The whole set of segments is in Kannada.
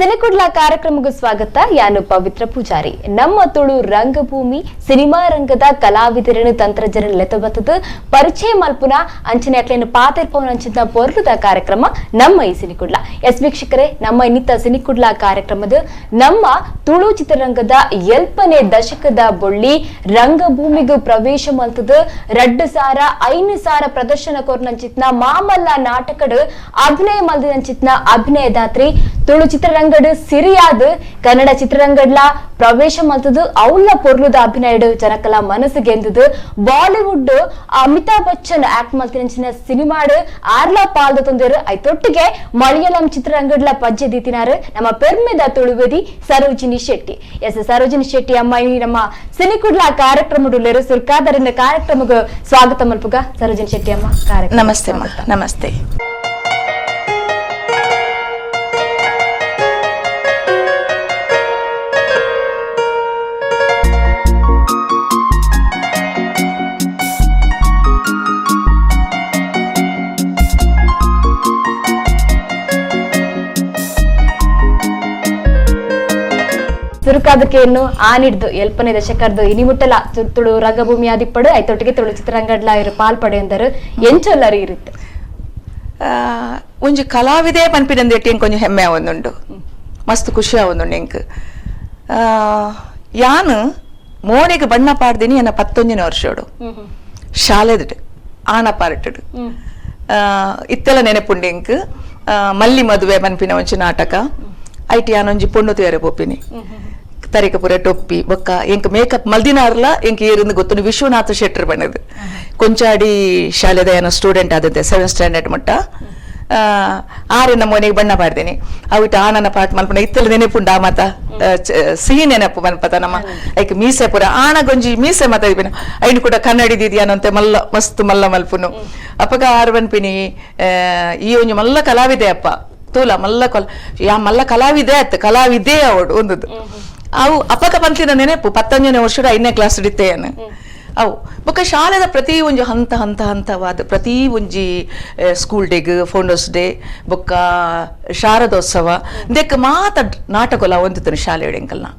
ಸಿನಿಕುಡ್ಲ ಕಾರ್ಯಕ್ರಮಕ್ಕೆ ಸ್ವಾಗತ. ಯಾನು ಪವಿತ್ರ ಪೂಜಾರಿ. ನಮ್ಮ ತುಳು ರಂಗಭೂಮಿ ಸಿನಿಮಾ ರಂಗದ ಕಲಾವಿದರನ್ನು ತಂತ್ರಜ್ಞರನ್ನು ಲೆತ್ತಬತ್ತದ ಪರಿಚಯ ಮಲ್ಪುನ ಅಂಚನೆ ಅಕ್ಲೇನು ಪಾತಿರ್ಪವನ ಅಂಚಿನ ಪೊರ್ಲುದ ಕಾರ್ಯಕ್ರಮ ನಮ್ಮ ಈ ಸಿನಿಕುಡ್ಲ. ಎಸ್ ವೀಕ್ಷಕರೇ, ನಮ್ಮ ಇನ್ನಿತ ಸಿನಿಕುಡ್ಲ ಕಾರ್ಯಕ್ರಮದ ನಮ್ಮ ತುಳು ಚಿತ್ರರಂಗದ 7ನೇ ದಶಕದ ಬೊಳ್ಳಿ ರಂಗಭೂಮಿಗೂ ಪ್ರವೇಶ ಮಲ್ತದ 2,000 ಸಾರ ಪ್ರದರ್ಶನ ಕೊರ್ನಂಚಿತ್ನ ಮಾಮಲ್ಲ ನಾಟಕಡ್ ಅಭಿನಯ ಮಲ್ದಿನಂಚಿತ್ನ ಅಭಿನಯದಾತ್ರಿ ತುಳು ಚಿತ್ರರಂಗಡ್ ಸಿರಿಯಾದ ಕನ್ನಡ ಚಿತ್ರರಂಗಡ್ಲ ಪ್ರವೇಶ ಮಲ್ತದು ಅವಳ ಪೊರ್ಲುದ ಅಭಿನಯಡ್ ಜನಕಲ ಮನಸ್ಸಿಗೆಂದದು ಬಾಲಿವುಡ್ ಅಮಿತಾಬ್ ಬಚ್ಚನ್ ಆಕ್ಟ್ ಮಲ್ತಿನಂಚಿನ ಸಿನಿಮಾಡ್ ಆರ್ಲ ಪಾಲ್ದ ತೊಂದರು ಐತೊಟ್ಟಿಗೆ ಮಲಯಾಳಂ ಚಿತ್ರರಂಗಡ್ಲ ಪಜ್ಜೆ ದೀತಿನಾರು ನಮ್ಮ ಪೆರ್ಮೆದ ತುಳುವೆದಿ ಸರೋಜಿನಿ ಶೆಟ್ಟಿ. ಎಸ್ ಸರೋಜಿನಿ ಶೆಟ್ಟಿ ಅಮ್ಮ ನಮ್ಮ ಸಿನಿಕುಡ್ಲ ಕಾರ್ಯಕ್ರಮಡು ಸುರ್ಕಾದರಿಂದ ಕಾರ್ಯಕ್ರಮಕ್ಕೆ ಸ್ವಾಗತ ಮಲ್ಪುಗ ಸರೋಜಿನಿ ಶೆಟ್ಟಿ ಅಮ್ಮ ಕಾರ್ಯಕ್ರಮ. ನಮಸ್ತೆ ನಮಸ್ತೆ. ಸುರುಕಾದಕ್ಕೆ ಇನ್ನು ಆನಿಡ್ದು 7ನೇ ದಶಕದ್ದು ಇನಿಮುಟ್ಟಲ ತುಳು ರಂಗಭೂಮಿ ಆದಿಪ್ಪಡು ಐತೊಟ್ಟಿಗೆ ತುಳು ಚಿತ್ರರಂಗಡ್ಲ ಇರು ಪಾಲ್ಪಡೆ ಅಂದರು ಎಂಚೊಲ್ಲರಿ ಇರುತ್ತೆ. ಒಂಜಿ ಕಲಾವಿದೆ ಪನ್ಪಿನಂದೇಟಿ ಎಂಕ್ ಒಂಜಿ ಹೆಮ್ಮೆ ಆವೊಂದುಂಡು, ಮಸ್ತ್ ಖುಷಿ ಆವೊಂದುಂಡು ಎಂಕ್. ಯಾನು ಮೋನಿಗೆ ಬಣ್ಣ ಪಾಡ್ದಿನಿ ಎನ್ನ 11ನೇ ವರ್ಷೋಡು ಶಾಲೆದು ಆನ ಪಾರ್ಟಡ್ ಇತ್ತೆಲ್ಲ ನೆನಪುಂಡು ಎಂಕ್. ಮಲ್ಲಿ ಮದುವೆ ಪನ್ಪಿನ ಒಂಚಿ ನಾಟಕ ಐಟಿ ಯಾನೊಂಜಿ ಪೊಣ್ಣು ತೇರೆ ಪೋಪಿನಿ ತರಿಕ ಪುರ ಟೊಪ್ಪಿ ಬೊಕ್ಕ ಎಂಕ್ ಮೇಕಪ್ ಮಲ್ದಿನಾರ್ಲ ಎಂಕ್ ಏರಿಂದ ಗೊತ್ತು ವಿಶ್ವನಾಥ ಶೆಟ್ಟರ್ ಬಣ್ಣದು ಕೊಂಚಾಡಿ ಶಾಲೆದ ಏನೋ ಸ್ಟೂಡೆಂಟ್ ಆದದ್ದೆ 7th ಸ್ಟ್ಯಾಂಡರ್ಡ್ ಮಟ್ಟ. ಆರೆನ್ನ ಮೋನಿಗೆ ಬಣ್ಣ ಪಾಡ್ದೇನೆ ಅವಿಟ್ಟು ಆನನ ಪಾಟ್ ಮಲ್ಪನ ಇತ್ತೆಲ್ಲ ನೆನಪುಂಡ ಆ ಮಾತ ಸಿಹಿ ನೆನಪು ಮನ್ಪತ ನಮ್ಮ ಐಕ್ ಮೀಸೆ ಪುರ ಆನಗೊಂಜಿ ಮೀಸೆ ಮಾತ ಇಪ್ಪಿನ ಐನು ಕೂಡ ಕನ್ನಡಿ ದಿದ್ಯಾನಂತೆ ಮಲ್ಲ ಮಸ್ತ್ ಮಲ್ಲ ಮಲ್ಪುನು ಅಪ್ಪಗ ಆರು ಬನ್ಪಿನಿ ಈ ಒಂಜಿ ಮಲ್ಲ ಕಲಾವಿದೆ ಅಪ್ಪ ತೂಲ ಮಲ್ಲ ಮಲ್ಲ ಕಲಾವಿದೆ ಆಯ್ತು ಕಲಾವಿದೆ ಅವಡು ಒಂದದು ಅವು ಅಪ್ಪಗ ಪಂತಿನ ನೆನಪು 11ನೇ ವರ್ಷದ 5ನೇ ಕ್ಲಾಸ್ ಇಡಿತ್ತೇನು ಅವು ಬೊಕ್ಕ ಶಾಲೆದ ಪ್ರತಿ ಒಂಜಿ ಹಂತವಾದ ಪ್ರತಿ ಒಂಜಿ ಸ್ಕೂಲ್ ಡೇಗ್ ಫೌಂಡರ್ಸ್ ಡೇ ಬೊಕ್ಕ ಶಾರದೋತ್ಸವ ದೆಕ್ಕ ಮಾತ ನಾಟಕಲ ಒಂದಿತ್ತು ಶಾಲೆ ಎಂಕಲ್ನ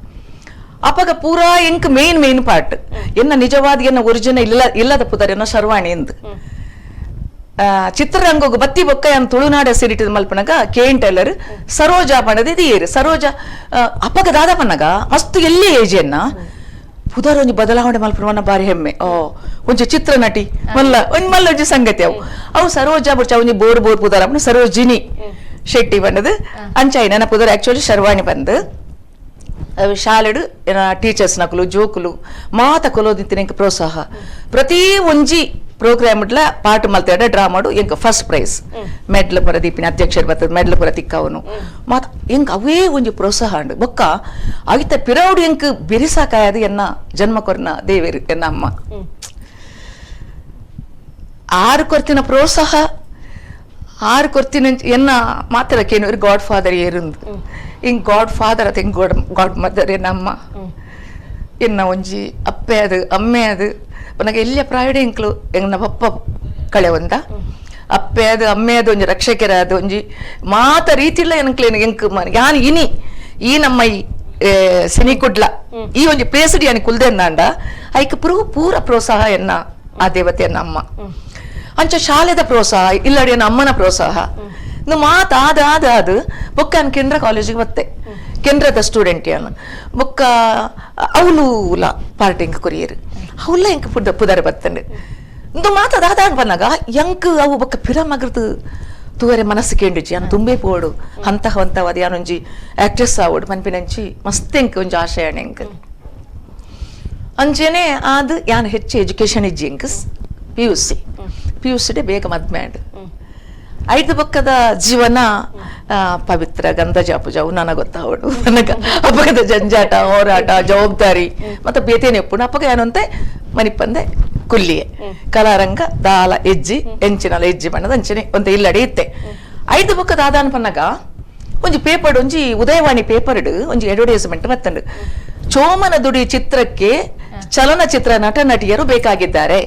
ಅಪ್ಪಗ ಪೂರಾ ಎಂಕ್ ಮೇನ್ ಪಾರ್ಟ್ ಎನ್ನ ನಿಜವಾದ ಎನ್ನ ಒರಿಜಿನಲ್ ಇಲ್ಲದ ಪುದರ್ ಎನ್ನ ಶರ್ವಾಣಿ ಎಂದು ಚಿತ್ರರಂಗ ಬತ್ತಿ ಬೊಕ್ಕ ಏನು ತುಳುನಾಡ ಸಿರಿಟಿದ ಮಲ್ಪನಗ ಕೇನ್ ಟೈಲರ್ ಸರೋಜಾ ಬಣ್ಣದ ಇದೀರು ಸರೋಜಾ ಅಪ್ಪಗ ದಾದ ಪನ್ನಗ ಮಸ್ತ್ ಎಲ್ಲಿ ಏಜ್ ಎನ್ನ ಪುದರ್ ಒಂಜಿ ಬದಲಾವಣೆ ಮಲ್ಪನ ಬಾರಿ ಹೆಮ್ಮೆ. ಒಂಜಿ ಚಿತ್ರ ನಟಿ ಮಲ್ಲೊಂಜಿ ಸಂಗತಿ ಅವು ಸರೋಜಾ ಬುಡ್ಚ ಒಂಜಿ ಬೋರ್ ಪುದರ್ ಅಪ್ಪನ ಸರೋಜಿನಿ ಶೆಟ್ಟಿ ಬಣ್ಣದ ಅಂಚಾಯಿ ನನ್ನ ಪುದರ್ ಆಕ್ಚುಲಿ ಶರ್ವಾಣಿ ಬಂದು ಶಾಲೆಡು ಟೀಚರ್ಸ್ ನಕಲು ಜೋಕುಲು ಮಾತ ಕೊಲೋದಿತ್ತಿನ ಎಂಕ ಪ್ರೋತ್ಸಾಹ ಪ್ರತಿ ಒಂಜಿ ಪ್ರೋಗ್ರಾಮ್ಲ ಪಾಠ ಮಲ್ತಾಡ ಡ್ರಾಮಾಡು ಎಂಕ ಫಸ್ಟ್ ಪ್ರೈಸ್ ಮೆಡ್ಲ್ ಪುರ ದೀಪಿನ ಅಧ್ಯಕ್ಷರು ಬರ್ತದ ಮೆಡ್ಲ್ ಪುರ ತಿಕ್ಕವನು ಮಾತ ಎಂಕ್ ಅವೇ ಒಂಜಿ ಪ್ರೋತ್ಸಾಹ ಉಂಡು ಬೊಕ್ಕ ಅವಿತ ಪಿರೌಡು ಎಂಕ್ ಬಿರಿಸಾಕಾಯದು ಎನ್ನ ಜನ್ಮ ಕೊರ್ನ ದೇವೇರು ಎನ್ನ ಅಮ್ಮ ಆರು ಕೊರ್ತಿನ ಪ್ರೋತ್ಸಾಹ ಆರು ಕೊರ್ತಿನ ಎನ್ನ ಮಾತ್ರ ಕೇನು ಗಾಡ್ ಫಾದರ್ ಏರುಂದು ಇಂಗ್ ಗಾಡ್ ಫಾದರ್ ಅದ ಎಂಗ್ ಗಾಡ್ ಮದರ್ ಎನ್ನ ಅಮ್ಮ ಎನ್ನ ಒಂಜಿ ಅಪ್ಪೆ ಅದು ಅಮ್ಮೆ ಅದು ನನಗೆ ಎಲ್ಲ ಪ್ರಾಯಡೆ ಎಂಕ್ಲು ಎಂಗ್ನ ಪಪ್ಪ ಕಳೆ ಒಂದ ಅಪ್ಪೆ ಅದು ಅಮ್ಮೆ ಅದು ಒಂಜಿ ರಕ್ಷಕರ ಅದು ಒಂಜಿ ಮಾತ ರೀತಿಲ್ಲ ಎನ್ಕ್ಲೇನು ಎಂಕ್ ಯಾನ್ ಇನಿ ಈ ನಮ್ಮ ಈ ಸಿನಿಕುಡ್ಲ ಈ ಒಂಜಿ ಪೇಸಡಿ ಅನಿ ಕುಲ್ದೆಂದಾಂಡ ಐಕ್ ಪೂರ ಪ್ರೋತ್ಸಾಹ ಎನ್ನ ಆ ದೇವತೆ ಎನ್ನ ಅಮ್ಮ ಅಂಚ ಶಾಲೆದ ಪ್ರೋತ್ಸಾಹ ಇಲ್ಲಡಿ ಎನ್ನ ಅಮ್ಮನ ಪ್ರೋತ್ಸಾಹ ಮಾತ ಆದ ಬೊಕ್ಕ ಅನ್ ಕೇಂದ್ರ ಕಾಲೇಜಿಗೆ ಬತ್ತೆ ಕೇಂದ್ರದ ಸ್ಟೂಡೆಂಟ್ ಏನು ಬೊಕ್ಕ ಅವಳು ಪಾರ್ಟಿಂಗ್ ಕೊರಿಯರ್ ಅವಲ್ಲ ಎಂಕ್ ಪುದರ್ ಬತ್ತಂಡು ಇಂದು ಮಾತ ದಾದ ಬನ್ನಾಗ ಎಂಕ್ ಅವು ಬೊಕ್ಕ ಪಿರ ಮಗರ್ದು ತೂವರೆ ಮನಸ್ಸು ಕೇಂಡಿಜಿ ಅನ್ ತುಂಬೆ ಪೋಡು ಹಂತವಾದ ಯಾನೊಂಜಿ ಆಕ್ಟ್ರೆಸ್ ಆವಡು ಮನ್ಪಿನಂಚಿ ಮಸ್ತ್ ಎಂಕ್ ಒಂಜಿ ಆಶಯ ಎಂಕ್ ಅಂಚೆನೆ ಆದ್ ಯಾನ್ ಹೆಚ್ಚು ಎಜುಕೇಶನ್ ಇಜ್ಜಿ ಎಂಕ್ PUC ಡೇ ಬೇಗ ಮದ್ಮ್ಯಾಡ್ ಐದು ಬೊಕ್ಕದ ಜೀವನ ಪವಿತ್ರ ಗಂಧ ಜಾಪುಜಾವು ನನಗೆ ಗೊತ್ತಾವಡು ನನಗ ಅಪ್ಪಗದ ಜಂಜಾಟ ಹೋರಾಟ ಜವಾಬ್ದಾರಿ ಮತ್ತೆ ಬೇತೇನೆ ಎಪ್ಪುಡು ಅಪ್ಪಗ ಏನಂತೆ ಮನಿಪ್ಪಂದೆ ಕುಲ್ಲಿಯೆ ಕಲಾರಂಗ ದಾಲ ಎಜ್ಜಿ ಎಂಚಿನಲ ಎಜ್ಜಿ ಬಣ್ಣದ ಅಂಚನೆ ಒಂತ ಇಲ್ಲಡೆ ಇತ್ತೆ ಐದು ಬೊಕ್ಕದ ಆದಾನ ಪನ್ನಗ ಒಂಜಿ ಪೇಪರ್ ಒಂಜಿ ಉದಯವಾಣಿ ಪೇಪರ್ ಒಂಜಿ ಅಡ್ವರ್ಟೈಸ್ಮೆಂಟ್ ಬತ್ತಂಡು ಚೋಮನ ದುಡಿ ಚಿತ್ರಕ್ಕೆ ಚಲನಚಿತ್ರ ನಟ ನಟಿಯರು ಬೇಕಾಗಿದ್ದಾರೆ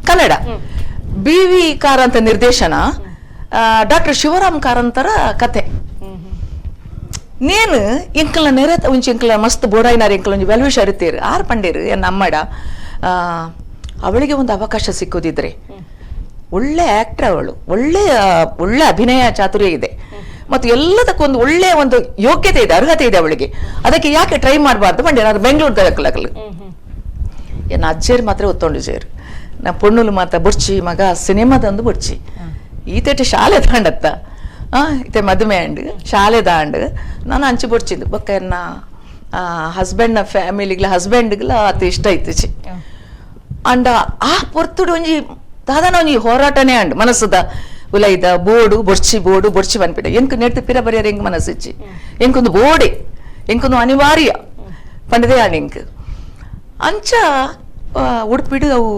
ಕನ್ನಡ BV ಕಾರಂತ ನಿರ್ದೇಶನ ಡಾಕ್ಟರ್ ಶಿವರಾಮ್ ಕಾರಂತರ ಕತೆ నేను ಇಂಕಲ ನೆರತ ಒಂಚಿ ಇಂಕಲ ಮಸ್ತ್ ಬೋಡಾಯಿನಾರ ಇಂಕಲ ಒಂಜಿ ವೆಲ್ವಿಶ್ ಅರಿತೇರು ಆರು ಪಂಡೇರು ಎನ್ನ ಅಮ್ಮಡ ಅವಳಿಗೆ ಒಂದು ಅವಕಾಶ ಸಿಕ್ಕೋದಿದ್ರೆ ಒಳ್ಳೆ ಆಕ್ಟರ್ ಅವಳು, ಒಳ್ಳೆ ಅಭಿನಯ ಚಾತುರ್ಯ ಇದೆ ಮತ್ತು ಎಲ್ಲದಕ್ಕೊಂದು ಒಳ್ಳೆ ಒಂದು ಯೋಗ್ಯತೆ ಇದೆ, ಅರ್ಹತೆ ಇದೆ ಅವಳಿಗೆ. ಅದಕ್ಕೆ ಯಾಕೆ ಟ್ರೈ ಮಾಡಬಾರ್ದು ಮಂಡ್ಯ ನಾನು ಬೆಂಗಳೂರು ಎನ್ನ ಅಜ್ಜೇರು ಮಾತ್ರ ಒತ್ತೊಂಡು ಜೇರು ನಾ ಪೊಣ್ಣುಲು ಮಾತ ಬುಡ್ಚಿ ಮಗ ಸಿನಿಮಾದಂದು ಬುಡ್ಚಿ ಈತೇಟೆ ಶಾಲೆ ದಾಂಡತ್ತ ಇತ್ತೆ ಮದುವೆ ಅಂಡ್ ಶಾಲೆ ದಾಂಡ್ ನಾನು ಹಂಚಿ ಬುಡ್ಚಿದ್ದು ಬೊಕ್ಕ ಎನ್ನ ಹಸ್ಬೆಂಡ್ನ ಫ್ಯಾಮಿಲಿಗ್ಲ ಹಸ್ಬೆಂಡ್ಗ್ಲ ಅತಿ ಇಷ್ಟ ಇತ್ತಿಚಿ ಅಂಡ ಆ ಪೊರ್ತುಡು ಒಂಜಿ ದಾದಾನ ಒಂಜಿ ಹೋರಾಟನೇ ಅಂಡ್ ಮನಸ್ಸುದ ಉಲೈದ ಬೋಡು ಬೊಡ್ಚಿ ಬನ್ಪಿಡ ಎಂಕು ನೆಟ್ಟು ಪಿರ ಬರಿಯರ್ ಎಂಕ್ ಮನಸ್ಸಿಚ್ಚಿ ಎಂಕೊಂದು ಬೋಡೆ ಎಂಕೊಂದು ಅನಿವಾರ್ಯ ಪಂಡದೆ ಆಂಡ್ ಎಂಕ್ ಅಂಚ ಉಡುಪಿಡು ಅವು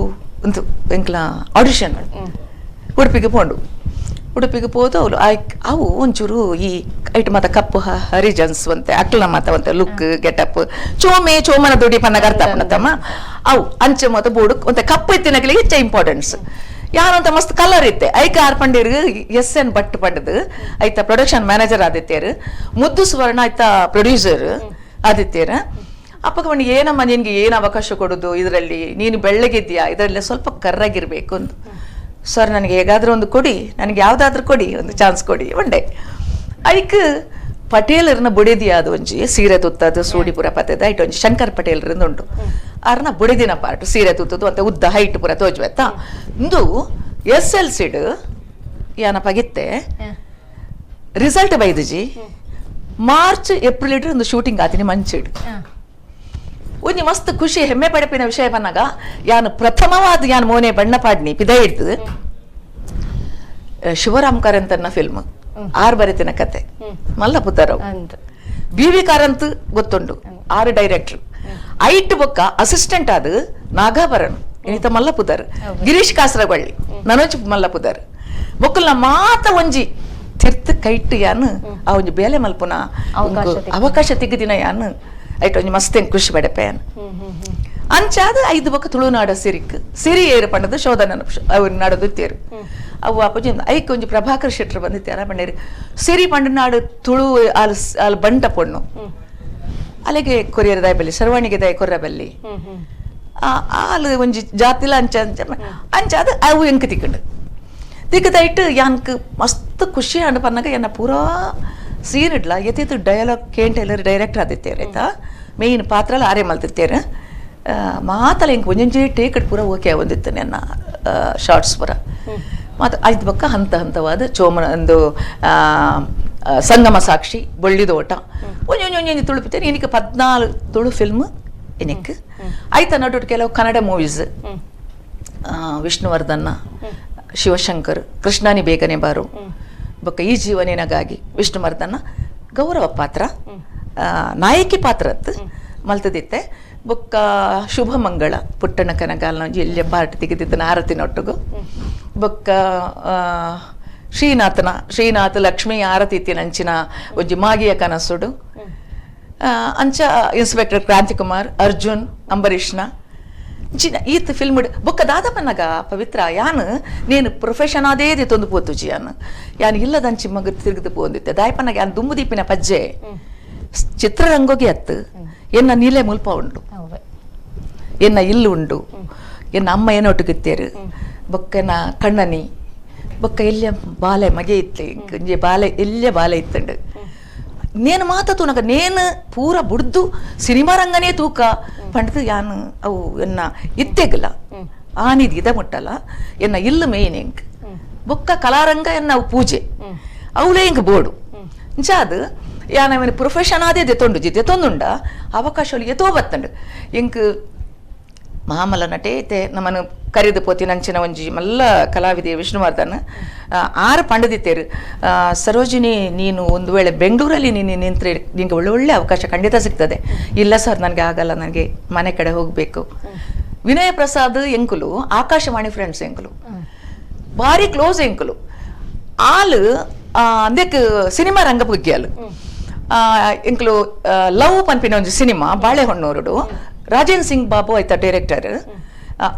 ಒಂದು ಎಂಕ್ಲ ಆಡಿಷನ್ ಉಡುಪಿಗೆ ಪೋದು ಅವಳು ಅವು ಒಂಚೂರು ಈ ಐಟ್ ಮಾತ ಕಪ್ಪು ಹರಿಜನ್ಸ್ ಅಂತೆ ಅಕ್ಲ ಮಾತವಂತೆ ಲುಕ್ ಗೆಟಪ್ ಚೋಮನ ದುಡಿ ಪನ್ನಗ ಅರ್ಥ ಪಣತಮ್ಮ ಅವು ಅಂಚೆ ಮಾತ ಬೋಡು ಒಂತೆ ಕಪ್ಪು ಎತ್ತಿನಗಳಿಗೆ ಹೆಚ್ಚ ಇಂಪಾರ್ಟೆನ್ಸ್ ಯಾರಂತ ಮಸ್ತ್ ಕಲರ್ ಇತ್ತೆ ಐಕ ಆರ್ ಪಂಡೇರು SN ಭಟ್ ಪಂಡದು ಐತ ಪ್ರೊಡಕ್ಷನ್ ಮ್ಯಾನೇಜರ್ ಆದಿತ್ಯರು ಮುದ್ದು ಸುವರ್ಣ ಐತ ಪ್ರೊಡ್ಯೂಸರ್ ಆದಿತ್ಯರು ಅಪ್ಪಗ ಬಣ್ಣ ಏನಮ್ಮ ನಿನ್ಗೆ ಏನು ಅವಕಾಶ ಕೊಡೋದು ಇದರಲ್ಲಿ ನೀನು ಬೆಳ್ಳಗಿದ್ಯಾ ಇದರಲ್ಲಿ ಸ್ವಲ್ಪ ಕರ್ರಾಗಿರ್ಬೇಕು ಅಂತ ಸರ್ ನನಗೆ ಹೇಗಾದ್ರೂ ಒಂದು ಕೊಡಿ, ನನಗೆ ಯಾವ್ದಾದ್ರೂ ಕೊಡಿ, ಒಂದು ಚಾನ್ಸ್ ಕೊಡಿ ಒಂಡೆ ಐಕ್ ಪಟೇಲರ್ನ ಬುಡಿದಿ ಅದು ಒಂಜಿ ಸೀರೆ ತುತ್ತದು ಸೂಡಿಪುರ ಪತ್ತದ ಐಟ್ ಒಂಜಿ ಶಂಕರ್ ಪಟೇಲರಿಂದ ಉಂಟು ಅರ್ನ ಬುಡಿದಿನ ಪಾರ್ಟ್ ಸೀರೆ ತುತ್ತದು ಅಂತ ಉದ್ದ ಹೈಟ್ ಪುರ ತೋಜ್ವೆತ್ತ ಇಂದು SLC ಏನಪ್ಪಾಗಿತ್ತೆ ರಿಸಲ್ಟ್ ಬೈದಜಿ ಮಾರ್ಚ್ ಏಪ್ರಿಲ್ ಇಡ್ರಿ ಒಂದು ಶೂಟಿಂಗ್ ಆತೀನಿ ಮಂಚಿಡ್ ಒಂಜಿ ಮಸ್ತ್ ಖುಷಿ ಹೆಮ್ಮೆ ಪಡಪಿನ ವಿಷಯ ಬನ್ನಾಗ ಯಾನು ಪ್ರಥಮವಾದ ಯಾನು ಮೋನೆ ಬಣ್ಣ ಪಾಡ್ನಿ ಪಿದ ಹಿಡ್ದು ಶಿವರಾಮ್ ಕಾರಂತನ ಫಿಲ್ಮ್ ಆರು ಬರೆತಿನ ಕತೆ ಮಲ್ಲಪುತ್ತರವು BV ಕಾರಂತ್ ಗೊತ್ತುಂಡು ಆರು ಡೈರೆಕ್ಟರ್ ಐಟ್ ಬೊಕ್ಕ ಅಸಿಸ್ಟೆಂಟ್ ಆದ ನಾಗಾಭರಣ್ ಇನಿತ ಮಲ್ಲಪುದರ್ ಗಿರೀಶ್ ಕಾಸರಗೊಳ್ಳಿ ನನೊಂಚು ಮಲ್ಲಪುದರ್ ಬೊಕ್ಕಲ್ನ ಮಾತ ಒಂಜಿ ತಿರ್ತ ಕೈಟ್ ಯಾನು ಆ ಒಂಜಿ ಬೇಲೆ ಮಲ್ಪುನ ಅವಕಾಶ ತೆಗೆದಿನ ಯಾನು ಐಟ್ ಒಂಜಿ ಮಸ್ತ್ ಖುಷಿ ಪಡೆಪೇನ್ ಅಂಚಾದ 5 ಬೊಕ್ಕ ತುಳುನಾಡ ಸಿರಿ ಏರು ಪಂಡದು ಶೋಧನ ಅವ್ರು ನಾಡದು ತೇರು ಅವು ಅಪ್ಪಜಿ ಐಕ್ ಒಂಜಿ ಪ್ರಭಾಕರ್ ಶೆಟ್ರು ಬಂದಿತ್ಯಾರ ಪಂಡೇರು ಸಿರಿ ಪಂಡನಾಡು ತುಳು ಅಲ್ಲಿ ಬಂಟ ಪೊಣ್ಣು ಅಲ್ಲಿಗೆ ಕೊರಿಯರ್ ದಾಯಬಲ್ಲಿ ಸರ್ವಾಣಿಗೆ ದಾಯ ಕೊರ್ರಬಲ್ಲಿ ಆಲು ಒಂಜಿ ಜಾತಿಲ ಅಂಚಾದ ಅವು ಎಂಕ್ ತಿಕ್ಕದ ಯಾನ್ಕ್ ಮಸ್ತ್ ಖುಷಿ ಅಂಡ್ ಪನ್ನಾಗ ಎನ್ನ ಪೂರಾ ಸೀನ್ ಇಡ್ಲ ಎತ್ತಿತ್ತು ಡಯಲಾಗ್ ಕೇಂಟೆಲ್ಲರ್ ಡೈರೆಕ್ಟರ್ ಆದಿತ್ತೇರು ಆಯ್ತಾ ಮೇಯ್ನ್ ಪಾತ್ರಲ್ಲ ಆರೇ ಮಲ್ತಿತ್ತೇರು ಮಾತಲ್ಲ ಹಿಂಗೆ ಒಂಜೊಂಜಿ ಟೇಕಡ್ ಪೂರ ಓಕೆ ಒಂದಿತ್ತು ನನ್ನ ಶಾರ್ಟ್ಸ್ ಪೂರ ಮತ್ತು 5 ಬೊಕ್ಕ ಹಂತವಾದ ಒಂದು ಸಂಗಮ ಸಾಕ್ಷಿ ಬೊಳ್ಳಿದೋಟ ಒಂಜೊಂಜೊಂಜೊಂಜಿ ತುಳುಪಿತ್ತೇನೆ ಏನಕ್ಕೆ 14 ತುಳು ಫಿಲ್ಮ್ ಏನಕ್ಕೆ ಆಯ್ತಾ ನೋಟೋಟ್ ಕೆಲವು ಕನ್ನಡ ಮೂವೀಸ್ ವಿಷ್ಣುವರ್ಧನ್ನ ಶಿವಶಂಕರ್ ಕೃಷ್ಣಾನಿ ಬೇಗನೆ ಬಾರು ಬೊಕ್ಕ ಈ ಜೀವನೇನಗಾಗಿ ವಿಷ್ಣುವರ್ಧನ ಗೌರವ ಪಾತ್ರ ನಾಯಕಿ ಪಾತ್ರ ಮಲ್ತದಿತ್ತೆ ಬೊಕ್ಕ ಶುಭ ಮಂಗಳ ಪುಟ್ಟಣ ಕನಗಾಲ್ನ ಎಲ್ಲ ಪಾರ್ಟ್ ತೆಗೆದಿದ್ದನ ಆರತಿನೊಟ್ಟಿಗೂ ಬೊಕ್ಕ ಶ್ರೀನಾಥ ಲಕ್ಷ್ಮೀ ಆರತಿ ಇತ್ತಿನಂಚಿನ ಒಂಜಿ ಮಾಗಿಯ ಕನಸುಡು ಅಂಚ ಇನ್ಸ್ಪೆಕ್ಟರ್ ಕ್ರಾಂತಿಕುಮಾರ್ ಅರ್ಜುನ್ ಅಂಬರೀಷ್ನ ಈತ್ ಫಿಲ್ಮ್ ಬೊಕ್ಕ ದಾದಪ್ಪನಗ ಪವಿತ್ರ ಯಾನು ನೇನು ಪ್ರೊಫೆಷನ್ ಆದೇದಿ ತೊಂದು ಪೋತುಜಿ ಯಾನು ಇಲ್ಲದಂಚಿ ಮಗ ತಿರುಗದು ಪೋಂದಿತ್ತೆ ದಾಯಪ್ಪನಗ ಯಾನು ದುಂಬುದೀಪಿನ ಪಜ್ಜೆ ಚಿತ್ರರಂಗೋಗಿ ಅತ್ತು ಎನ್ನ ನೀಲೆ ಮುಲ್ಪ ಉಂಡು ಎನ್ನ ಇಲ್ಲು ಉಂಡು ಎನ್ನ ಅಮ್ಮ ಏನೊಟ್ಟಿಗಿತ್ತೇರು ಬೊಕ್ಕನ ಕಣ್ಣನಿ ಬೊಕ್ಕ ಎಲ್ಲ ಬಾಲೆ ಮಗೆ ಇತ್ತೆ ಇಂಜೆ ಬಾಲೆ ಎಲ್ಲ ಬಾಲೆ ಇತ್ತಂಡು ನೇನು ಮಾತತು ನೇನು ಪೂರ ಬುಡ್ದು ಸಿನಿಮಾ ರಂಗನೇ ತೂಕ ಪಂಡದು ಯಾನು ಅವು ಎನ್ನ ಇತ್ತೆಗಲ ಆನಿದ್ ಇದ ಮುಟ್ಟಲ್ಲ ಎನ್ನ ಇಲ್ಲು ಮೇಯ್ನ್ ಎಂಕ್ ಬೊಕ್ಕ ಕಲಾರಂಗ ಎನ್ನ ಅವು ಪೂಜೆ ಅವಳೇ ಎಂಕ್ ಬೋಡು ಇಂಚಾದು ಯಾನವನ ಪ್ರೊಫೆಷನ್ ಆದೇ ದೆತೊಂದುಂಡ ಅವಕಾಶಗಳು ಎತೋ ಬತ್ತಂಡು ಎಂಕ್ ಮಾಮಲ ನಟೇ ಐತೆ ನಮ್ಮನ್ನು ಕರೆದು ಪೋತಿ ನಂಚಿನ ಒಂಜಿ ಮಲ್ಲ ಕಲಾವಿದೆ ವಿಷ್ಣುವರ್ಧನ್ ಆರು ಪಂಡದಿತ್ತೇರು ಸರೋಜಿನಿ ನೀನು ಒಂದು ವೇಳೆ ಬೆಂಗಳೂರಲ್ಲಿ ನೀನು ನಿಂತರೆ ನಿಂಗೆ ಒಳ್ಳೊಳ್ಳೆ ಅವಕಾಶ ಖಂಡಿತ ಸಿಗ್ತದೆ. ಇಲ್ಲ ಸರ್ ನನಗೆ ಆಗಲ್ಲ, ನನಗೆ ಮನೆ ಕಡೆ ಹೋಗಬೇಕು. ವಿನಯ ಪ್ರಸಾದ್ ಎಂಕುಲು ಆಕಾಶವಾಣಿ ಫ್ರೆಂಡ್ಸ್ ಎಂಕುಲು ಭಾರಿ ಕ್ಲೋಸ್ ಎಂಕುಲು ಆಲು ಅಂದಕ್ಕೆ ಸಿನಿಮಾ ರಂಗ ಬುಗ್ಗಿಯಲು ಎಂಕುಲು ಲವ್ ಪನ್ಪಿನ ಒಂದು ಸಿನಿಮಾ ಬಾಳೆಹೊನ್ನೂರುಡು ರಾಜೇಂದ್ರ ಸಿಂಗ್ ಬಾಬು ಆಯ್ತಾ ಡೈರೆಕ್ಟರ್,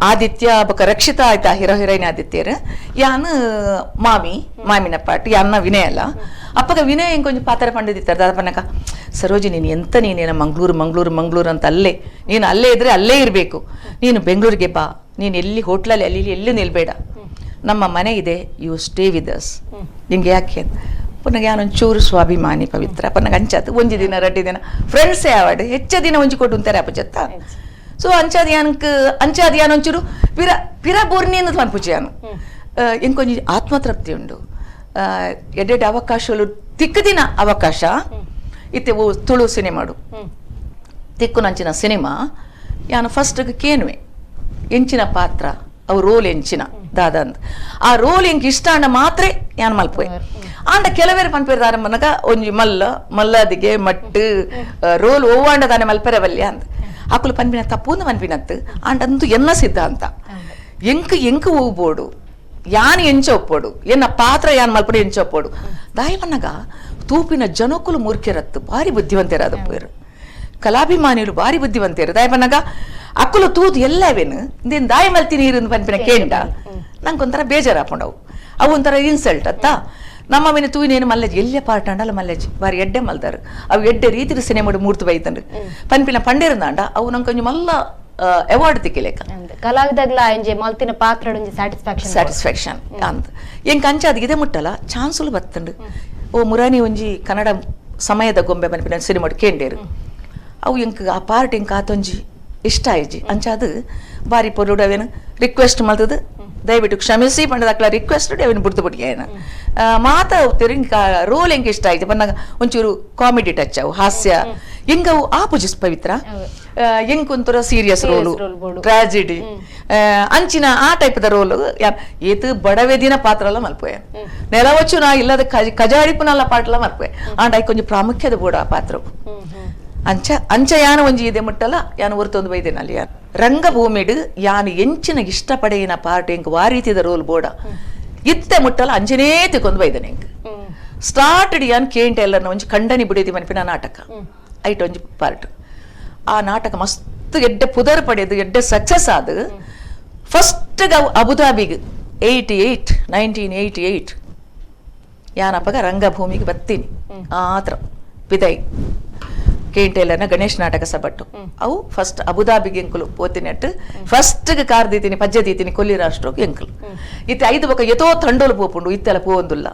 ಆದಿತ್ಯ ಬೊಕ್ಕ ರಕ್ಷಿತಾ ಆಯ್ತಾ ಹೀರೋ ಹೀರೋಯಿನ್ ಆದಿತ್ಯರು, ಯಾನು ಮಾಮಿನ ಪಾಟ್ ಯಾನ ವಿನಯ ಅಲ್ಲ ಅಪ್ಪಗ ವಿನಯ್ ಇಂಕೊಂಚ ಪಾತ್ರ ಪಂಡಿದಿತ್ತಾರೆ ದಾದಪ್ಪನಕ ಸರೋಜಿ ನೀನು ಎಂತ ನೀನೇನ ಮಂಗಳೂರು ಅಂತ ಅಲ್ಲೇ ನೀನು ಅಲ್ಲೇ ಇದ್ರೆ ಅಲ್ಲೇ ಇರಬೇಕು, ನೀನು ಬೆಂಗಳೂರಿಗೆ ಬಾ, ನೀನು ಎಲ್ಲಿ ಹೋಟ್ಲಲ್ಲಿ ಅಲ್ಲಿ ಎಲ್ಲಿ ನಿಲ್ಬೇಡ, ನಮ್ಮ ಮನೆ ಇದೆ, ಯು ಸ್ಟೇ ವಿತ್ ಅಸ್, ನಿಂಗೆ ಯಾಕೆ ಅಂತ ಪುನಃ ಯಾನೊಂಚೂರು ಸ್ವಾಭಿಮಾನಿ ಪವಿತ್ರ ಪುನಃ ಅಂಚಾತು ಒಂಜಿ ದಿನ 2 ದಿನ ಫ್ರೆಂಡ್ಸೇ ಆವಾಡು ಹೆಚ್ಚ ದಿನ ಒಂಜಿ ಕೊಟ್ಟು ಅಂತಾರೆ ಅಪ್ಪಜತ್ತ. ಸೊ ಅಂಚಾದ ಯಾನೊಂಚೂರು ಪಿರ ಬೋರ್ನಿ ಅನ್ನೋದು ಅನ್ಪುಜಿ ಯಾನು ಇಂಕೊಂಜಿ ಆತ್ಮತೃಪ್ತಿ ಉಂಡು. ಎಡ್ಡೆಡ್ಡೆ ಅವಕಾಶಗಳು ತಿಕ್ಕದಿನ ಅವಕಾಶ ಇತ್ತೆ ತುಳು ಸಿನಿಮಾಡು ತಿಕ್ಕು ನಂಚಿನ ಸಿನಿಮಾ ಯಾನು ಫಸ್ಟ್ ಕೇನುವೆ ಎಂಚಿನ ಪಾತ್ರ ಅವು ರೋಲ್ ಎಂಚಿನ ದಾದಂದ್ ಆ ರೋಲ್ ಎಂಕ್ ಇಷ್ಟ ಅಂಡ ಮಾತ್ರ ಯಾನ್ ಮಲ್ಪೋಯ್ ಆಂಡ ಕೆಲವೇರು ಪನ್ಪೇರ್ದಾರ ಮನಗ ಒಂಜಿ ಮಲ್ಲದಿಗೆ ಮಟ್ಟು ರೋಲ್ ಓವಾಂಡ ತಾನೆ ಮಲ್ಪೆರೆ ಬಲ್ಯ ಅಂತ ಆಕುಲು ಪನ್ಪಿನ ತಪ್ಪೂಂದು ಪನ್ಪಿನತ್ತು ಆಂಡಂದು ಎನ್ನ ಸಿದ್ಧಾಂತ ಎಂಕ್ ಹೋಗ್ಬೋಡು ಯಾನ್ ಎಂಚ ಒಪ್ಪೋಡು ಎನ್ನ ಪಾತ್ರ ಯಾನ್ ಮಲ್ಪಡೆ ಎಂಚ ಒಪ್ಪೋಡು ದಾಯಿ ಪನ್ನಗ ತೂಪಿನ ಜನಕುಲು ಮೂರ್ಖಿರತ್ತು ಭಾರಿ ಬುದ್ಧಿವಂತೇರಾದ ಪೋಯರು ಕಲಾಭಿಮಾನಿಗಳು ಭಾರಿ ಬುದ್ಧಿವಂತೇರು ದಾಯಿ ಪನ್ನಗ ಅಕ್ಕಲು ತೂದು ಎಲ್ಲವೇನು ಇಂದೇನು ದಾಯಿ ಮಲ್ತಿ ನೀರು ಪನ್ಪಿನ ಕೇಂಡ ನಂಗೊಂಥರ ಬೇಜಾರು ಹಾಕೊಂಡವು ಅವು ಒಂಥರ ಇನ್ಸಲ್ಟ್ ಅತ್ತ ನಮ್ಮ ಮನೆ ತೂಯಿನೇನು ಮಲ್ಲೇಜ್ ಎಲ್ಲೇ ಪಾರ್ಟ್ ಅಂಡಲ್ಲ ಮಲ್ಲೇಜ್ ಬಾರಿ ಎಡ್ಡೆ ಮಲ್ದಾರು ಅವು ಎಡ್ಡೆ ರೀತಿ ಸಿನಿಮಾಡು ಮೂರ್ತು ಬೈತಂಡು ಪನ್ಪಿನ ಪಂಡೇರಂದಾಂಡ ಅವು ನಂಗೆ ಕೊಂಚ ಮಲ್ಲ ಅವಾರ್ಡ್ ತಿಕ್ಕಿಲೇಕ ಕಲಾವಿದಾಗ್ಲ ಎಂಜೆ ಮಲ್ತಿನ ಪಾತ್ರ ಸ್ಯಾಟಿಸ್ಫ್ಯಾಕ್ಷನ್ ಅಂತ ಎಂಕ್ ಅಂಚಾದ ಇದೇ ಮುಟ್ಟಲ್ಲ ಚಾನ್ಸುಲು ಬತ್ತಂಡು ಓ ಮುರಾನಿ ಒಂಜಿ ಕನ್ನಡ ಸಮಯದ ಗೊಂಬೆ ಪನ್ಪಿನ ಸಿನಿಮಾಡು ಕೇಂಡೇರು ಅವು ಎಂಕ್ ಆ ಪಾರ್ಟ್ ಎಂಕ್ ಆತೊಂಜಿ ಇಷ್ಟ ಆಯ್ಜಿ ಅಂಚಾದ ಬಾರಿ ಪೊರುಡು ಅವೇನು ರಿಕ್ವೆಸ್ಟ್ ಮಲ್ತದ ದಯವಿಟ್ಟು ಕ್ಷಮಿಸಿ ಪಂಡದಕ್ಲ ರಿಕ್ವೆಸ್ಟ್ ಅವೇನು ಬಿಡ್ತು ಬಿಟ್ಟಿಯೇನ ಮಾತ ಹೋಗ್ತಿರು ಇಂಕ ರೋಲ್ ಎಂಕ್ ಇಷ್ಟ ಆಯ್ತು ಪನ್ನಾಗ ಒಂಚೂರು ಕಾಮಿಡಿ ಟಚ್ ಅವು ಹಾಸ್ಯ ಎಂಗವು ಆಪೋಜಿಸ್ ಪವಿತ್ರ ಎಂಕ್ ಒಂಥರ ಸೀರಿಯಸ್ ರೋಲು ಟ್ರಾಜಿಡಿ ಅಂಚಿನ ಆ ಟೈಪ್ದ ರೋಲು ಏತು ಬಡವೆದಿನ ಪಾತ್ರ ಎಲ್ಲ ಮಲ್ಪೋಯ ನೆಲವಚ್ಚು ನಾ ಇಲ್ಲದ ಕಜಾಡಿಪುನಲ್ಲ ಪಾಟ್ಲ ಮಲ್ಪೋಯ ಆಂಡ ಕೊಂಚ ಪ್ರಾಮುಖ್ಯದ ಬೋಡ ಆ ಪಾತ್ರ ಅಂಚ ಯಾನ ಒಂಜಿ ಇದೆ ಮುಟ್ಟಲ್ಲ ಯಾನು ಹೊರತೊಂದು ಬೈದೇನಲ್ಲಿ ಯಾನು ರಂಗಭೂಮಿಡು ಯಾನು ಎಂಚಿನ ಇಷ್ಟಪಡೆಯಿನ ಪಾರ್ಟ್ ಎಂಕ್ ವಾರೀತಿದ ರೋಲ್ ಬೋಡ ಇತ್ತೆ ಮುಟ್ಟಲ್ಲ ಅಂಜನೇ ತಿಕ್ಕೊಂದು ಬೈದೇನೆ ಎಂಕ್ ಸ್ಟಾರ್ಟಡ್ ಯಾನ್ ಕೇಂಟ ಎಲ್ಲರನ್ನ ಒಂಜಿ ಖಂಡನಿ ಬಿಡಿದಿ ಮನ್ಪಿನ ನಾಟಕ ಐಟ್ ಒಂಜಿ ಪಾರ್ಟ್ ಆ ನಾಟಕ ಮಸ್ತ್ ಎಡ್ಡೆ ಪುದರ್ ಪಡೆದು ಎಡ್ಡೆ ಸಕ್ಸಸ್ ಆದ ಫಸ್ಟ್ ಅಬುದಾಬಿಗೆ 1988 ಯಾನಪ್ಪಗ ರಂಗಭೂಮಿಗೆ ಬತ್ತೀನಿ ಆತ್ರ ವಿದಯ್ ಕೇಂಟೆಲ್ಲನ ಗಣೇಶ್ ನಾಟಕ ಸಬಟ್ಟು ಅವು ಫಸ್ಟ್ ಅಬುದಾಬಿಗೆ ಎಂಕುಲು ಓತಿನೆಟ್ಟು ಫಸ್ಟ್ ಕಾರ್ದೀತೀನಿ ಪಜ್ಜದೀತೀನಿ ಕೊಲ್ಲಿ ರಾಷ್ಟ್ರಕ್ಕೆ ಎಂಕುಲು ಇತ್ತೆ 5 ಬೊಕ ಎತೋ ತಂಡೋಲು ಪೋಪುಂಡು ಇತ್ತೆಲ್ಲ ಪೋವಂದುಲ್ಲ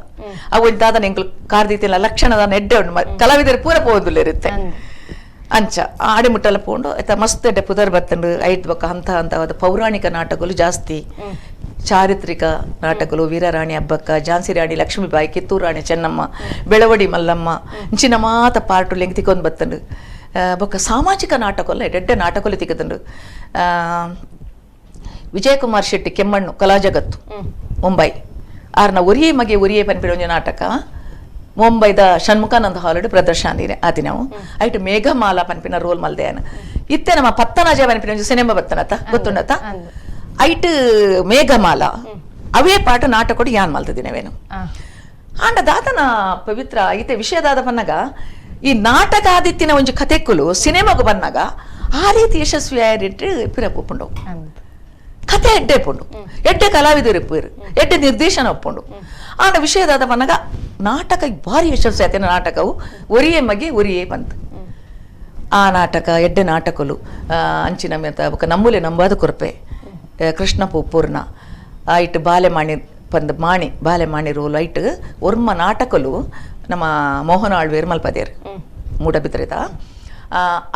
ಅವು ಇಂತಾದ ಎಂಕುಲು ಕಾರ್ದೀತಿನ ಲಕ್ಷಣದ ಎಡ್ಡೆ ಉಂಡು ಕಲಾವಿದರು ಪೂರ ಪೋವಂದುಲ್ಲ ಇರುತ್ತೆ ಅಂಚ ಆಡಿ ಮುಟ್ಟಲ್ಲ ಪೋಂಡು ಆಯ್ತಾ ಮಸ್ತ್ ಎಡ್ಡೆ ಪುದರ್ ಬತ್ತಂಡು 5 ಬೊಕ ಹಂತವಾದ ಪೌರಾಣಿಕ ನಾಟಕಗಳು ಜಾಸ್ತಿ ಚಾರಿತ್ರಿಕ ನಾಟಕಗಳು ವೀರರಾಣಿ ಹಬ್ಬಕ್ಕ ಝಾನ್ಸಿ ರಾಣಿ ಲಕ್ಷ್ಮೀಬಾಯಿ ಕಿತ್ತೂರು ರಾಣಿ ಚೆನ್ನಮ್ಮ ಬೆಳವಡಿ ಮಲ್ಲಮ್ಮ ಇಂಚಿನ ಮಾತ ಪಾರ್ಟು ಲೆಂಗ್ ತಿಕ್ಕೊಂದು ಬತ್ತಂಡು ಬೊಕ್ಕ ಸಾಮಾಜಿಕ ನಾಟಕಲ್ಲ ಎಡ್ಡೆ ನಾಟಕಲು ತಿಕ್ಕದಂಡು ವಿಜಯಕುಮಾರ್ ಶೆಟ್ಟಿ ಕೆಮ್ಮಣ್ಣು ಕಲಾ ಜಗತ್ತು ಮುಂಬೈ ಆರ್ನ ಒರಿಯೇ ಮಗೆ ಒರಿಯೇ ಪನ್ಪಿಡೊಂಜ ನಾಟಕ ಮುಂಬೈದ ಷಣ್ಮುಖಾನಂದ ಹಾಲಡ್ ಪ್ರದರ್ಶನ ಆದಿನವು ಐಟ್ ಮೇಘಮಾಲ ಪನ್ಪಿನ ರೋಲ್ ಮಲ್ದೇನ ಇತ್ತೆ ನಮ್ಮ ಪತ್ತನಾಜ ಪನ್ಪಿನ ಸಿನಿಮಾ ಬತ್ತನತ ಗೊತ್ತುಂಡತ ಐಟ್ ಮೇಘಮಾಲ ಅವೇ ಪಾಠ ನಾಟಕ ಯಾನ್ ಮಲ್ತದಿನವೇನು ಆಂಡ ದಾತನ ಪವಿತ್ರ ಐತೆ ವಿಷಯದಾದ ಬನ್ನಾಗ ಈ ನಾಟಕ ಆದಿತ್ತಿನ ಒಂಜಿ ಕಥೆಕ್ಕುಲು ಸಿನಿಮಾಗು ಬನ್ನಾಗ ಆ ರೀತಿ ಯಶಸ್ವಿ ಆಯ್ತು ಪಿರ ಒಪ್ಪುಂಡು ಕಥೆ ಎಡ್ಡೆ ಪುಂಡು ಎಡ್ಡೆ ಕಲಾವಿದರು ಇಪ್ಪರು ಎಡ್ಡೆ ನಿರ್ದೇಶನ ಒಪ್ಪುಂಡು ಆಂಡ ವಿಷಯದಾದ ಬನ್ನಾಗ ನಾಟಕ ಭಾರಿ ಯಶಸ್ವಿ ಆಯ್ತಿನ ನಾಟಕವು ಒರಿಯೇ ಮಗೆ ಒರಿಯೇ ಬಂತು ಆ ನಾಟಕ ಎಡ್ಡೆ ನಾಟಕಲು ಅಂಚಿನ ಮೇತ ನಮ್ಮೂಲೆ ನಂಬಾದ ಕೊರಪೆ ಕೃಷ್ಣ ಪೂರ್ಣ ಐಟ್ ಬಾಲೆಮಾಣಿ ಬಾಲೆಮಾಣಿ ರೋಲ್ ಐಟ್ ಒರ್ಮ ನಾಟಕಲು ನಮ್ಮ ಮೋಹನ ಆಳ್ವೇರು ಮಲ್ಪದೇರು ಮೂಡಬಿದ್ರಿದ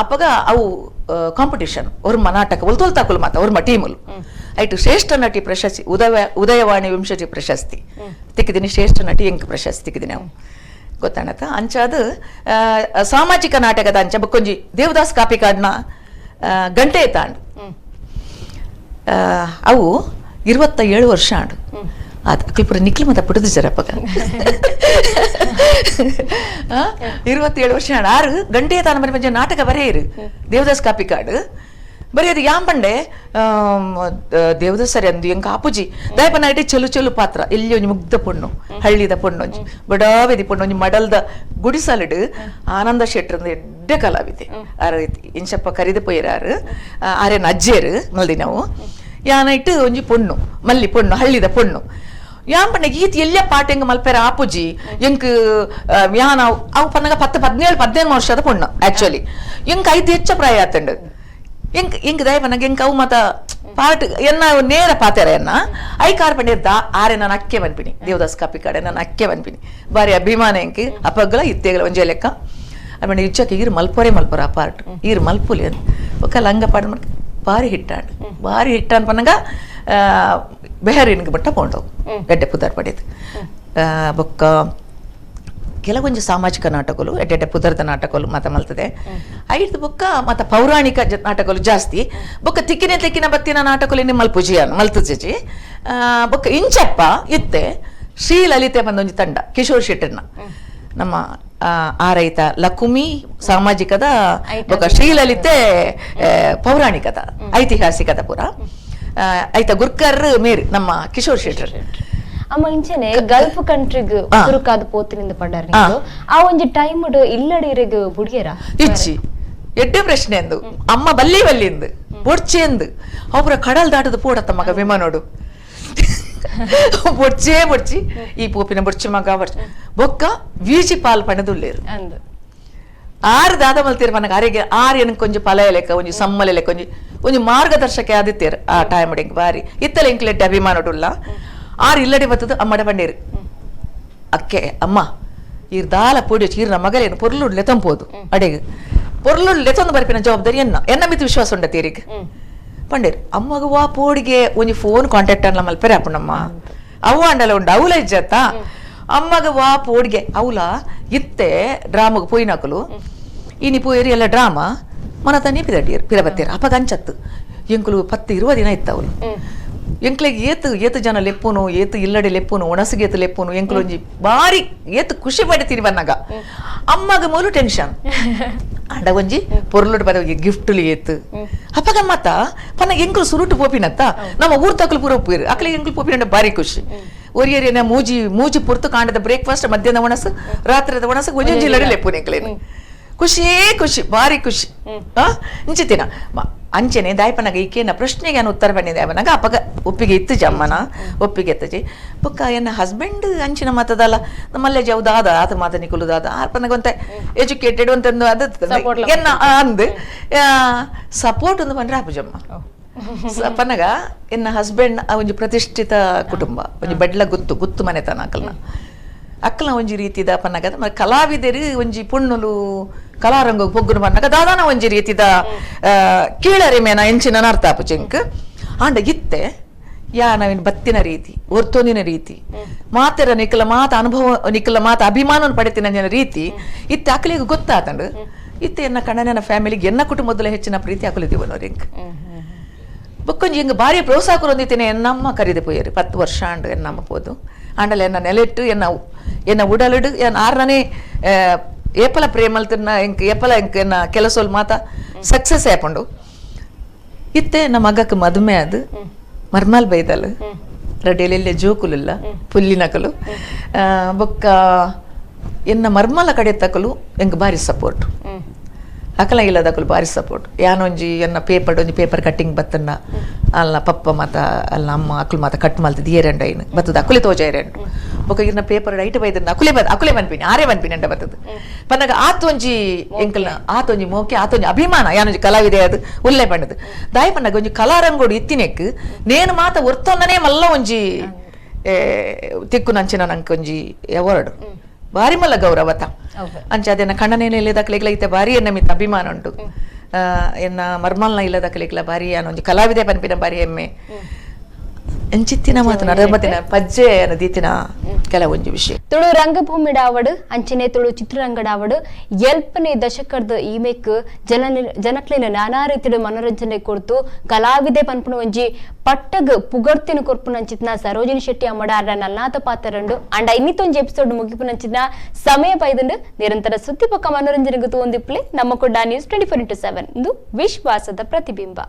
ಅಪ್ಪಗ ಅವು ಕಾಂಪಿಟಿಷನ್ ಒರ್ಮ ನಾಟಕ ಒಲ್ತೊಲ್ತಾಕುಲು ಮಾತ ಒರ್ಮ ಟೀಮುಲು ಐಟ್ ಶ್ರೇಷ್ಠ ನಟಿ ಪ್ರಶಸ್ತಿ ಉದಯವಾಣಿ ವಿಂಶತಿ ಪ್ರಶಸ್ತಿ ತಿಕ್ಕಿದಿನಿ ಶ್ರೇಷ್ಠ ನಟಿ ಎಂಕ್ ಪ್ರಶಸ್ತಿ ತಿಕ್ಕಿದಿನಿ ಅವು ಗೊತ್ತಾಣತ ಅಂಚಾದ ಸಾಮಾಜಿಕ ನಾಟಕದ ಅಂಚ ಬಕ್ಕೊಂಜಿ ದೇವದಾಸ್ ಕಾಪಿಕಾಡ್ನ ಗಂಟೆ ತಾಂಡು ಅವು 27 ವರ್ಷ ಆಂಡು ಅದು ಪೂರ ನಿಕ್ಲು ಮತ್ತೆ ಪುಟದು ಜರಪ್ಪಗ 27 ವರ್ಷ ಆಂಡು 6 ಗಂಟೆ ತಾನ ಬರೀ ಮಂಜ ನಾಟಕ ಬರೆಯಿರು ದೇವದಾಸ್ ಕಾಪಿಕಾಡು ಬರೆಯೋದು ಯಾಂಪಂಡೆ ದೇವದಾಸ್ ಸರಿ ಅಂದು ಎಂಕ ಆಪುಜಿ ದಯಪನ ಐಟೆ ಚಲು ಚಲು ಪಾತ್ರ ಎಲ್ಲಿ ಒಂಜಿ ಮುಗ್ಧ ಪೊಣ್ಣು ಹಳ್ಳಿದ ಪೊಣ್ಣು ಒಂಜಿ ಬಡಾವೆದಿ ಪೊಣ್ಣು ಒಂಜಿ ಮಡಲ್ದ ಗುಡಿಸಲಡು ಆನಂದ ಶೆಟ್ರಂದು ಎಡ್ಡೆ ಕಲಾವಿದೆ ಆರ ಇಂಚಪ್ಪ ಕರಿದು ಪೊಯ್ಯರಾರು ಆರೇನ ಅಜ್ಜೇರು ಮಲ್ದಿ ನಾವು ಯಾನೈಟ್ ಒಂಜಿ ಪೊಣ್ಣು ಮಲ್ಲಿ ಪೊಣ್ಣು ಹಳ್ಳಿದ ಪೊಣ್ಣು ಯಾಂಪಣ್ಣ ಈತ್ ಎಲ್ಲ ಪಾಟ್ ಹೆಂಗ್ ಮಲ್ಪೇರ ಆಪುಜಿ ಎಂಕ್ ಯಾನ ಅವು ಪನ್ನಗ 17-18 ವರ್ಷದ ಪುಣ್ಣ ಆಕ್ಚುಲಿ ಎಂಕ್ 5 ಹೆಚ್ಚ ಪ್ರಾಯ ಆತಂಡು ಎಂಕ್ ದಯ ಪನ್ನಗ ಎಂಕ್ ಅವು ಮತ ಪಾಟ್ ಎನ್ನ ನೇರ ಪಾತೆರ ಎನ್ನ ಐ ಕಾರ್ ಪಂಡಿರ್ದ ಆರೆ ನಾನು ಅಕ್ಕೆ ಬನ್ಪಿನಿ ದೇವದಾಸ್ ಕಾಪಿ ಕಡೆ ನಾನು ಅಕ್ಕೆ ಬನ್ಪಿನಿ ಬಾರಿ ಅಭಿಮಾನ ಎಂಕ್ ಅಪ್ಪಗಳ ಇತ್ತೇಗಲ ಒಂಜೆ ಲೆಕ್ಕ ಅಣ್ಣ ಇಚ್ಚಕ್ಕೆ ಈರು ಮಲ್ಪರ ಆ ಪಾರ್ಟ್ ಈರು ಮಲ್ಪುಲಿ ಅಂತ ಒಕ್ಕ ಲಂಗ ಪಾಡ್ ಮಾಡ್ಕ ಭಾರಿ ಹಿಟ್ಟಾನ್ ಪನ್ನಗ ಬೆಹರಿನ್ಗೆ ಬಟ್ಟ ಪೋಂಡವು ಎಡ್ಡೆ ಪುದರ್ ಪಡೆದು ಬೊಕ್ಕ ಕೆಲವೊಂದು ಸಾಮಾಜಿಕ ನಾಟಕಗಳು ಎಡ್ಡೆ ಪುದರ್ದ ನಾಟಕಗಳು ಮಾತ ಮಲ್ತದೆ ಐದು ಬೊಕ್ಕ ಮತ್ತ ಪೌರಾಣಿಕ ನಾಟಕಗಳು ಜಾಸ್ತಿ ಬೊಕ್ಕ ತಿಕ್ಕಿನ ಬತ್ತಿನ ನಾಟಕಗಳು ಮಲ್ಪುಜಿಯನ್ ಮಲ್ತುಜಿ ಬೊಕ್ಕ ಇಂಚಪ್ಪ ಇತ್ತೆ ಶ್ರೀಲಲಿತೆ ಬಂದೊಂದು ತಂಡ ಕಿಶೋರ್ ಶೆಟ್ಟರ್ನ ನಮ್ಮ ಆರೈತ ಲಕುಮಿ ಸಾಮಾಜಿಕದ ಬೊಕ್ಕ ಶ್ರೀಲಲಿತೆ ಪೌರಾಣಿಕದ ಐತಿಹಾಸಿಕದ ಪುರ ಐತ ಗುರ್ಕರ್ ಮೇರ್ ನಮ್ಮ ಕಿಶೋರ್ ಶೆಟ್ಟರ್ ಅಮ್ಮ ಇಂಚನೆ ಗಲ್ಫ್ ಕಂಟ್ರಿಗ್ ಸುರುಕಾದ ಪೋತಿನಿಂದ ಪಡ್ಡಾರ ಆ ಒಂಜಿ ಟೈಮ್ ಇಲ್ಲಡಿರೆಗ್ ಬುಡಿಯರ ಇಚ್ಚಿ ಎಡ್ಡೆ ಪ್ರಶ್ನೆ ಎಂದು ಅಮ್ಮ ಬಲ್ಲಿಂದು ಬೊಡ್ಚೆಂದು ಅವ್ರ ಕಡಲ್ ದಾಟದ ಪೋಡತ್ತ ಮಗ ವಿಮಾನೋಡು ಬೊಡ್ಚಿ ಈ ಪೋಪಿನ ಬೊಡ್ಚಿ ಮಗ ಬೊಕ್ಕ ವೀಜಿ ಪಾಲ್ ಪಣದುಲ್ಲೇರು ಆರು ದಾದ ಮಲ್ತೀರ ಮನಗ ಅರೆಗೆ ಆರು ಏನಕ್ಕೆ ಕೊಂಚ ಪಲಯ ಲೆಕ್ಕ ಒಂಜಿ ಸಮ್ಮಲೆ ಲೆಕ್ಕ ಒಂಜಿ ಮಾರ್ಗದರ್ಶಕ ಆದಿತ್ಯರ ಆ ಟೈಮ್ ಎಂಕ್ ಬಾರಿ ಇತ್ತಲ ಎಂಕ್ಲೆಟ್ ಅಭಿಮಾನೋಡುಲ್ಲ ಆರು ಇಲ್ಲಡೆ ಬತ್ತದು ಅಮ್ಮಡ ಬಂಡೇರು ಅಕ್ಕೆ ಅಮ್ಮ ಈರ್ ದಾಲ ಪೂಡಿ ಈರ್ನ ಮಗಲೇನು ಪೊರ್ಲುಡ್ ಲೆತಂಪೋದು ಅಡೆಗೆ ಪೊರ್ಲುಡ್ ಲೆತೊಂದು ಬರ್ಪಿನ ಜವಾಬ್ದಾರಿ ಎನ್ನ ಮಿತ್ತು ವಿಶ್ವಾಸ ಉಂಡ ತೀರಿಗೆ ಪಂಡೇರು ಅಮ್ಮಗ ವಾ ಪೋಡಿಗೆ ಒಂಜಿ ಫೋನ್ ಕಾಂಟ್ಯಾಕ್ಟ್ ಅನ್ನ ಮಲ್ಪೆರೆ ಅಪ್ಪನಮ್ಮ ಅವು ಅಂಡಲ ಉಂಡು ಅವಲ ಇಜ್ಜತ್ತ ಅಮ್ಮಗ ವಾ ಪೋಡಿಗೆ ಅವಲ ಇತ್ತೆ ಡ್ರಾಮಗ್ ಪೋಯಿನಕಲು ಇನಿ ಪೋಯರಿ ಎಲ್ಲ ಡ್ರಾಮಾ ಮನತನ್ನೇ ಪಿರಬತ್ತೀರ ಅಪ್ಪಗ ಅಂಚತ್ತು ಎಂಕುಲು 10-20 ದಿನ ಇತ್ತ ಅವಳು ಎಂಕ್ಲೆಗೆ ಏತು ಜನ ಲೆಪ್ಪುನು ಏತು ಇಲ್ಲಡೆ ಲೆಪ್ಪುನು ಒಣಸಿಗೆ ಏತು ಲೆಪ್ಪುನು ಎಂಕ್ಲು ಒಂಜಿ ಬಾರಿ ಏತು ಖುಷಿ ಪಡ್ತೀನಿ ಬನ್ನಾಗ ಅಮ್ಮಗ ಮೂಲು ಟೆನ್ಷನ್ ಅಂಡ ಒಂಜಿ ಪೊರ್ಲುಡ್ ಬದವಿಗೆ ಗಿಫ್ಟ್ಲಿ ಏತು ಅಪ್ಪಗ ಮತ್ತ ಪನ್ನ ಎಂಕ್ಲು ಸುರುಟು ಪೋಪಿನತ್ತ ನಮ್ಮ ಊರ್ ತಕ್ಲು ಪೂರ ಉಪ್ಪಿರು ಅಕ್ಲಿಗೆ ಎಂಕ್ಲು ಪೋಪಿನ ಬಾರಿ ಖುಷಿ ಒರಿಯರಿನ ಮೂಜಿ ಪುರ್ತು ಕಾಂಡದ ಬ್ರೇಕ್ಫಾಸ್ಟ್ ಮಧ್ಯಾಹ್ನ ಒಣಸು ರಾತ್ರಿದ ಒಣಸು ಒಂಜೊಂಜಿ ಇಲ್ಲಡೆ ಲೆಪ್ಪುನು ಎಂಕ್ಲೇನು ಖುಷಿ ಬಾರಿ ಖುಷಿ ಇಂಚಿತಿನ ಅಂಚನೆ ದಾಯ್ಪನಾಗ ಈಕೇನ ಪ್ರಶ್ನೆಗೆ ನಾನು ಉತ್ತರ ಬಂದಿದ್ದೆ ಅವನಾಗ ಅಪ್ಪಗ ಒಪ್ಪಿಗೆ ಇತ್ತು ಜಮ್ಮನ ಒಪ್ಪಿಗೆ ಎತ್ತಜಿ ಬೊಕ್ಕ ಎನ್ನ ಹಸ್ಬೆಂಡ್ ಅಂಚಿನ ಮಾತದಲ್ಲ ನಮ್ಮಲ್ಲೇ ಜೌದಾದ ಆತ ಮಾತ ನಿಕುಲುದಾದ ಆರ್ಪನಗೊಂತ ಎಜುಕೇಟೆಡ್ ಅಂತಂದು ಅದು ಎನ್ನ ಅಂದು ಸಪೋರ್ಟ್ ಒಂದು ಬಂದ್ರೆ ಅಪ್ಪಜಮ್ಮ ಪನ್ನಗ ಎನ್ನ ಹಸ್ಬೆಂಡ್ ಒಂಜಿ ಪ್ರತಿಷ್ಠಿತ ಕುಟುಂಬ ಒಂಜಿ ಬೆಡ್ಲ ಗುತ್ತು ಮನೆತನ ಅಕ್ಕಲ ಒಂಜಿ ರೀತಿದ ಪನ್ನಗದ ಮತ್ತೆ ಕಲಾವಿದರು ಒಂಜಿ ಪುಣ್ಣುಲು ಕಲಾರಂಗ ಪೊಗ್ಗುನು ಪನ್ನಗ ದಾದಾನ ಒಂಜಿ ರೀತಿದ ಕೀಳರಿಮೇನ ಎಂಚಿನ ಅರ್ಥ ಚೆಂಕ್ ಆಂಡ ಇತ್ತೆ ಯಾ ನಾವಿನ್ ಬತ್ತಿನ ರೀತಿ ಒರ್ತೋನಿನ ರೀತಿ ಮಾತೆರ ನಿಖಲ ಮಾತ ಅನುಭವ ನಿಖಲ ಮಾತ ಅಭಿಮಾನ ಪಡೆತಿನ ರೀತಿ ಇತ್ತೆ ಅಕ್ಕಲಿಗೆ ಗೊತ್ತಾತಂಡು ಇತ್ತೆ ಎನ್ನ ಕಣ್ಣನ ಫ್ಯಾಮಿಲಿಗೆ ಎನ್ನ ಕುಟುಂಬದಲ್ಲ ಹೆಚ್ಚಿನ ಪ್ರೀತಿ ಹಾಕಲಿದ್ದೀವನೋರಿಂಕ್ ಬೊಕ್ಕೊಂಜಿ ಹಿಂಗೆ ಭಾರಿ ಪ್ರೋತ್ಸಾಹ ಕೊರೊಂದಿತ್ತೇನೆ ಎನ್ನಮ್ಮ ಕರೀದೆ ಪೋಯರಿ 10 ವರ್ಷ ಆಂಡು ಎನ್ನಮ್ಮ ಪೋದು ಆಂಡಲ ಎನ್ನ ನೆಲೆಟ್ಟು ಎನ್ನ ಉಡಲಿಡು ಎನ್ನ ಆರ್ನನೇ ಏಪಲ ಪ್ರೇಮಲ್ತಿನ ಎಂಕ್ ಏಪಲ ಎಂಕ್ ಎನ್ನ ಕೆಲಸೋಲ್ ಮಾತ ಸಕ್ಸಸ್ ಆಪಂಡು ಇತ್ತೆ ನಮ್ಮ ಮಗಕ್ಕೆ ಮದುವೆ ಅದು ಮರ್ಮಾಲ್ ಬೈದಲ್ ರಡ್ಡಿಯಲ್ಲಿ ಜೋಕುಲಿಲ್ಲ ಪುಲ್ಲಿನಕಲು ಬೊಕ್ಕ ಎನ್ನ ಮರ್ಮಲ ಕಡೆ ತಕಲು ಎಂಕ್ ಭಾರಿ ಸಪೋರ್ಟ್ ಅಕಲ ಇಲ್ಲದಕಲು ಭಾರಿ ಸಪೋರ್ಟ್ ಯಾನೊಂಜಿ ಎನ್ನ ಪೇಪರ್ ಕಟ್ಟಿಂಗ್ ಬತ್ತನ್ನ ಅಲ್ಲ ಪಪ್ಪ ಮಾತ ಅಲ್ಲ ಅಮ್ಮ ಅಕ್ಲು ಮಾತ ಕಟ್ ಮಲ್ತದ ಏರೆಂಡ ಏನು ಬತ್ತದ ಅಕುಲೆ ತೋಜ ಏರೆಂಡು ಬೊಕ ಇರ್ನ ಪೇಪರ್ ಐಟ್ ಬೈದನ್ನ ಅಕುಲೆ ಬನ್ಪಿನಿ ಆರೇ ಬನ್ಪಿನಿ ಅಂಡ ಬತ್ತದ ಪನ್ನಗ ಆತೊಂಜಿ ಎಂಕಲ್ನ ಆತೊಂಜಿ ಮೋಕೆ ಆತೊಂಜಿ ಅಭಿಮಾನ ಯಾನೊಂಜಿ ಕಲಾವಿದೆ ಅದು ಉಲ್ಲೆ ಪಂಡದು ದಾಯಿ ಪನ್ನಗ ಒಂಜಿ ಕಲಾರಂಗೋಡು ಇತ್ತಿನೆಕ್ ನೇನು ಮಾತ ಒರ್ತೊಂದನೇ ಮಲ್ಲ ಒಂಜಿ ತಿಕ್ಕು ನಂಚಿನ ನಂಗೆ ಒಂಜಿ ಅವಾರ್ಡ್ ಭಾರಿ ಮಲ್ಲ ಗೌರವತ ಅಂಚ ಅದನ್ನ ಕಣ್ಣನೇನು ಇಲ್ಲದಕ್ಲಿಗ್ಲೈತೆ ಭಾರಿ ಎನ್ನ ಮಿತ್ತ ಅಭಿಮಾನ ಉಂಟು ಎನ್ನ ಮರ್ಮಲ್ನ ಇಲ್ಲದಕ್ಲಿಗ್ಲ ಭಾರಿ ಅನ್ನೊಂದು ಕಲಾವಿದೆ ಪನ್ಪಿನ ಭಾರಿ ಹೆಮ್ಮೆ ಎಂಚಿತ್ತಿನ ಮಾತು ನರಮತಿನ ಪಜ್ಜೆ ಅನ್ನದೀತಿನ ಕೆಲವೊಂದು ವಿಷಯ ತುಳು ರಂಗಭೂಮಿ ಡಾವಡು ಅಂಚನೆ ತುಳು ಚಿತ್ರರಂಗ ಡಾವಡು ಎಲ್ಪನೇ ದಶಕದ ಈಮೆಕ್ ಜನಕ್ಲಿನ ನಾನಾ ರೀತಿಯ ಮನೋರಂಜನೆ ಕೊಡ್ತು ಕಲಾವಿದೆ ಪನ್ಪುನ ಒಂಜಿ ಪಟ್ಟಗ್ ಪುಗರ್ತಿನ ಕೊರ್ಪುನಂಚಿತ್ನ ಸರೋಜಿನಿ ಶೆಟ್ಟಿ ಅಮ್ಮಡಾರ ನಲ್ನಾಥ ಪಾತರಂಡು ಅಂಡ ಇನ್ನಿತ್ತೊಂಜಿ ಎಪಿಸೋಡ್ ಮುಗಿಪುನಂಚಿತ್ನ ಸಮಯ ಪೈದಂಡು ನಿರಂತರ ಸುದ್ದಿ ಪಕ್ಕ ಮನೋರಂಜನೆಗೆ ತೋಂದಿಪ್ಲೆ ನಮ್ಮ ಕುಡ್ಲ ನ್ಯೂಸ್ 24/7 ಇದು ವಿಶ್ವಾಸದ ಪ್ರತಿಬಿಂಬ.